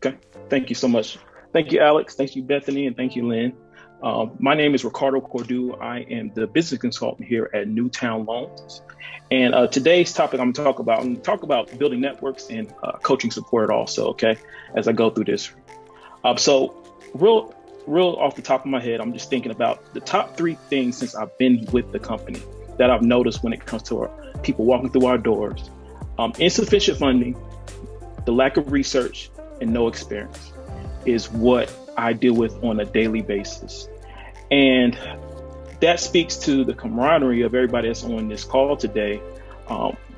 Okay, thank you so much. Thank you, Alex. Thank you, Bethany, and thank you, Lynn. My name is Ricardo Cordu. I am the business consultant here at Newtown Loans. And today's topic I'm going to talk about building networks and coaching support also, okay, as I go through this. So real off the top of my head, I'm just thinking about the top three things since I've been with the company that I've noticed when it comes to our people walking through our doors. Insufficient funding, the lack of research, and no experience is what I deal with on a daily basis. And that speaks to the camaraderie of everybody that's on this call today.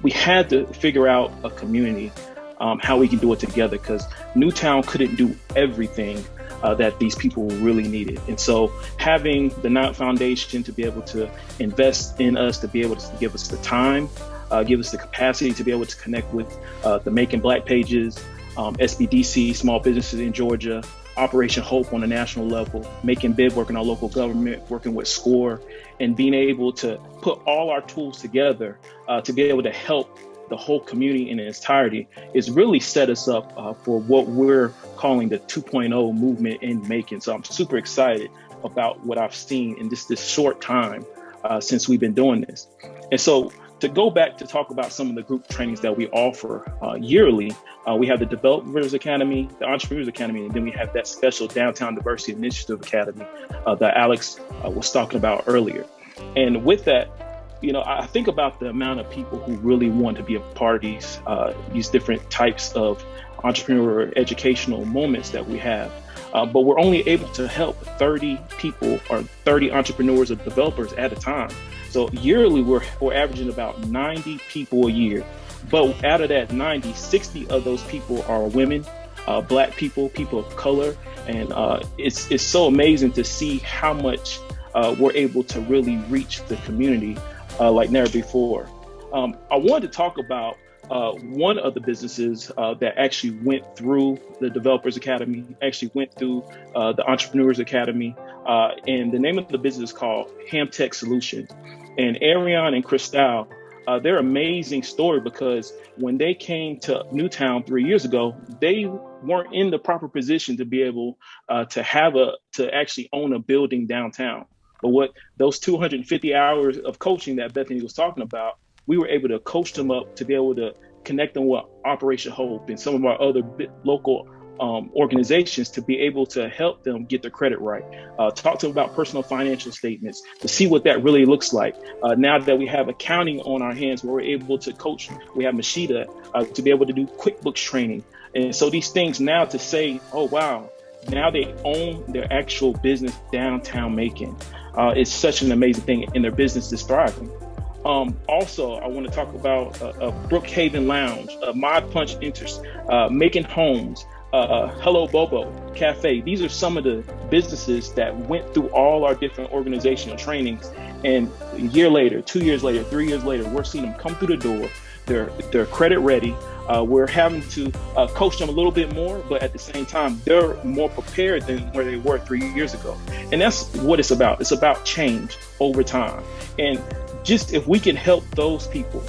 We had to figure out a community, how we can do it together, because Newtown couldn't do everything that these people really needed. And so having the Knott Foundation to be able to invest in us, to be able to give us the time, give us the capacity to be able to connect with the Making Black pages, SBDC, small businesses in Georgia, Operation Hope on a national level, Making Big, working our local government, working with SCORE, and being able to put all our tools together to be able to help the whole community in its entirety is really set us up for what we're calling the 2.0 movement in making. So I'm super excited about what I've seen in this short time since we've been doing this. And so to go back to talk about some of the group trainings that we offer yearly, we have the Developers Academy, the Entrepreneurs Academy, and then we have that special Downtown Diversity Initiative Academy that Alex was talking about earlier. And with that, I think about the amount of people who really want to be a part of these different types of entrepreneur educational moments that we have. But we're only able to help 30 people or 30 entrepreneurs or developers at a time. So yearly, we're averaging about 90 people a year. But out of that 90, 60 of those people are women, Black people, people of color. And it's so amazing to see how much we're able to really reach the community like never before. I wanted to talk about one of the businesses that actually went through the Developers Academy, actually went through the Entrepreneurs Academy, and the name of the business is called Hamtech Solutions. And Ariane and Cristal, they're an amazing story because when they came to Newtown 3 years ago, they weren't in the proper position to be able to actually own a building downtown. But what those 250 hours of coaching that Bethany was talking about, we were able to coach them up to be able to connect them with Operation Hope and some of our other local organizations to be able to help them get their credit right. Talk to them about personal financial statements to see what that really looks like. Now that we have accounting on our hands, where we're able to coach, we have Mashida to be able to do QuickBooks training. And so these things now to say, oh, wow, now they own their actual business downtown Macon. It's such an amazing thing, and their business is thriving. Also, I want to talk about Brookhaven Lounge, Mod Punch Interest, Making Homes, Hello Bobo Cafe. These are some of the businesses that went through all our different organizational trainings. And a year later, 2 years later, 3 years later, we're seeing them come through the door. They're credit ready. We're having to coach them a little bit more, but at the same time, they're more prepared than where they were 3 years ago. And that's what it's about. It's about change over time. And just if we can help those people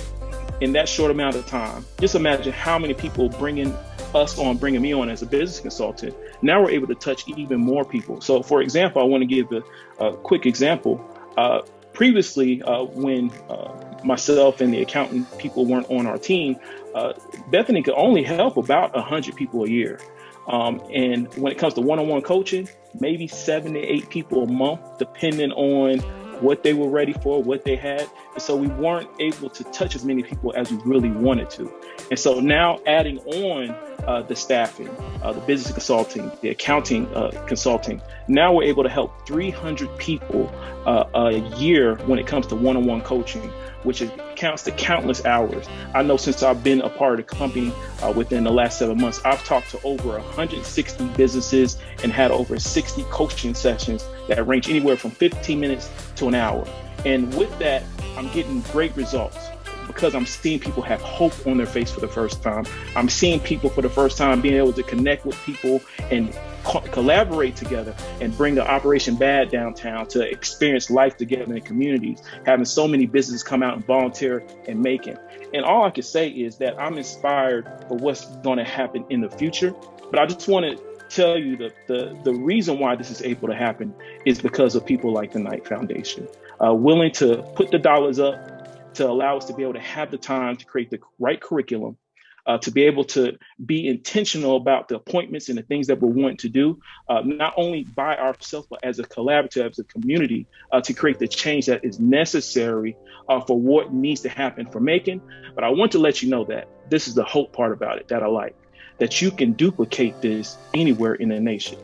in that short amount of time, just imagine how many people bringing me on as a business consultant. Now we're able to touch even more people. So for example, I want to give a quick example. Previously, when myself and the accountant people weren't on our team, Bethany could only help about 100 people a year. And when it comes to one-on-one coaching, maybe 7 to 8 people a month, depending on what they were ready for, what they had. And so we weren't able to touch as many people as we really wanted to. And so now adding on the staffing, the business consulting, the accounting consulting, now we're able to help 300 people a year when it comes to one-on-one coaching, which counts to countless hours. I know since I've been a part of the company within the last 7 months, I've talked to over 160 businesses and had over 60 coaching sessions that range anywhere from 15 minutes to an hour. And with that, I'm getting great results because I'm seeing people have hope on their face for the first time. I'm seeing people for the first time being able to connect with people and collaborate together and bring the Operation Bad downtown to experience life together in communities, having so many businesses come out and volunteer and make it. And all I can say is that I'm inspired for what's going to happen in the future. But I just want to tell you that the reason why this is able to happen is because of people like the Knight Foundation, willing to put the dollars up to allow us to be able to have the time to create the right curriculum, to be able to be intentional about the appointments and the things that we're wanting to do, not only by ourselves, but as a collaborative, as a community, to create the change that is necessary for what needs to happen for Macon. But I want to let you know that this is the hope part about it that I like, that you can duplicate this anywhere in the nation.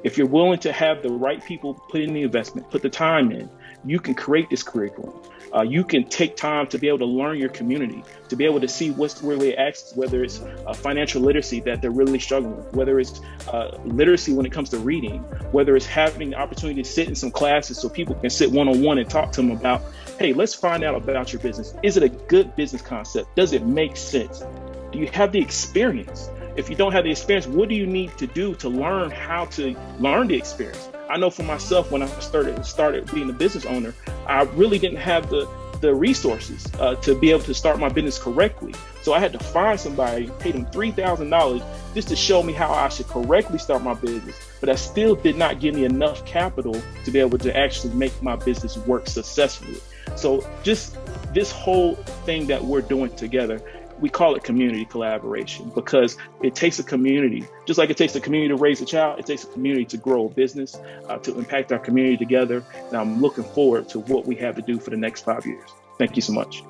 If you're willing to have the right people put in the investment, put the time in, you can create this curriculum. You can take time to be able to learn your community, to be able to see what's really access, whether it's financial literacy that they're really struggling with, whether it's literacy when it comes to reading, whether it's having the opportunity to sit in some classes so people can sit one-on-one and talk to them about, hey, let's find out about your business. Is it a good business concept? Does it make sense? Do you have the experience? If you don't have the experience, what do you need to do to learn how to learn the experience? I know for myself, when I started being a business owner, I really didn't have the resources to be able to start my business correctly. So I had to find somebody, pay them $3,000 just to show me how I should correctly start my business. But that still did not give me enough capital to be able to actually make my business work successfully. So just this whole thing that we're doing together, we call it community collaboration, because it takes a community, just like it takes a community to raise a child, it takes a community to grow a business, to impact our community together. And I'm looking forward to what we have to do for the next 5 years. Thank you so much.